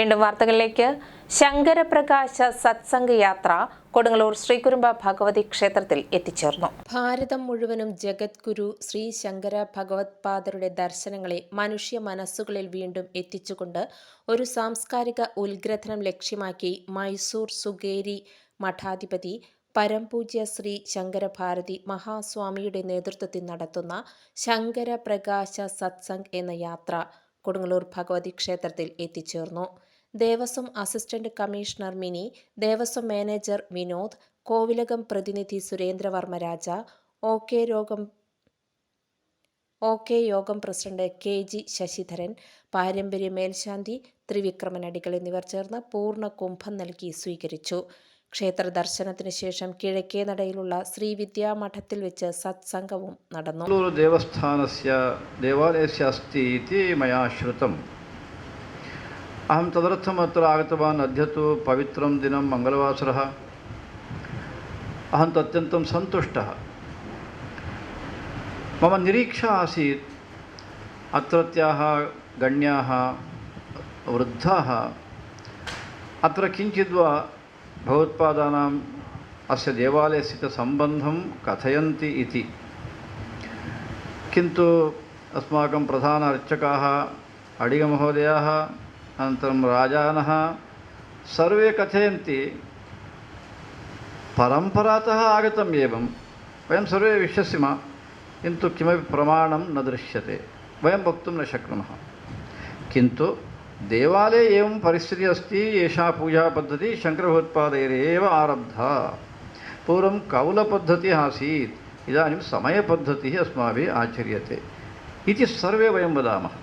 വീണ്ടും വാർത്തകളിലേക്ക്. ശങ്കരപ്രകാശ സത്സംഗ യാത്ര കൊടുങ്ങല്ലൂർ ശ്രീകുരുംബ ഭഗവതി ക്ഷേത്രത്തിൽ എത്തിച്ചേർന്നു. ഭാരതം മുഴുവനും ജഗദ്ഗുരു ശ്രീ ശങ്കര ഭഗവത്പാദരുടെ ദർശനങ്ങളെ മനുഷ്യ മനസ്സുകളിൽ വീണ്ടും എത്തിച്ചുകൊണ്ട് ഒരു സാംസ്കാരിക ഉത്ഗ്രഥനം ലക്ഷ്യമാക്കി മൈസൂർ സുഗേരി മഠാധിപതി പരംപൂജ്യ ശ്രീ ശങ്കരഭാരതി മഹാസ്വാമിയുടെ നേതൃത്വത്തിൽ നടത്തുന്ന ശങ്കരപ്രകാശ സത്സംഗ് എന്ന യാത്ര കൊടുങ്ങല്ലൂർ ഭഗവതി ക്ഷേത്രത്തിൽ എത്തിച്ചേർന്നു. Devaswom assistant commissioner Mini, Devaswom manager Vinod, കോവിലകം പ്രതിനിധി സുരേന്ദ്രവർമ്മ രാജ, ഓക്കെ യോഗം പ്രസിഡന്റ് KG ശശിധരൻ, പാരമ്പര്യ മേൽശാന്തി ത്രിവിക്രമൻ അടികൾ എന്നിവർ ചേർന്ന് പൂർണ്ണ കുംഭം നൽകി സ്വീകരിച്ചു. ക്ഷേത്ര ദർശനത്തിന് ശേഷം കിഴക്കേ നടയിലുള്ള ശ്രീവിദ്യാമഠത്തിൽ വെച്ച് സത്സംഗവും നടന്നു. देवालयस्य अस्ति इति मया श्रुतम्. अहं तदर्थम् अत्र आगतवान्. अद्य तु पवित्रं दिनं मङ्गलवासरः. अहं अत्यन्तं सन्तुष्टः. मम निरीक्षा आसीत् अत्रत्याः गण्याः वृद्धाः अत्र किञ्चिद्वा भगवत्पादानाम् अस्य देवालयस्य सम्बन्धं कथयन्ति इति. किन्तु अस्माकं प्रधान अर्चकाः अडिगमहोदयाः अनन्तरं राजानः सर्वे कथयन्ति परम्परातः आगतम् एवं वयं सर्वे विश्वसिमः, किन्तु किमपि प्रमाणं न दृश्यते, वयं वक्तुं न शक्नुमः. किन्तु देवालये एवं परिस्थितिः अस्ति. एषा पूजापद्धतिः शङ्करभगवत्पादैरेव आरब्धा. पूर्वं कौलपद्धतिः आसीत्, इदानीं समयपद्धतिः अस्माभिः आचर्यते इति सर्वे वयं वदामः.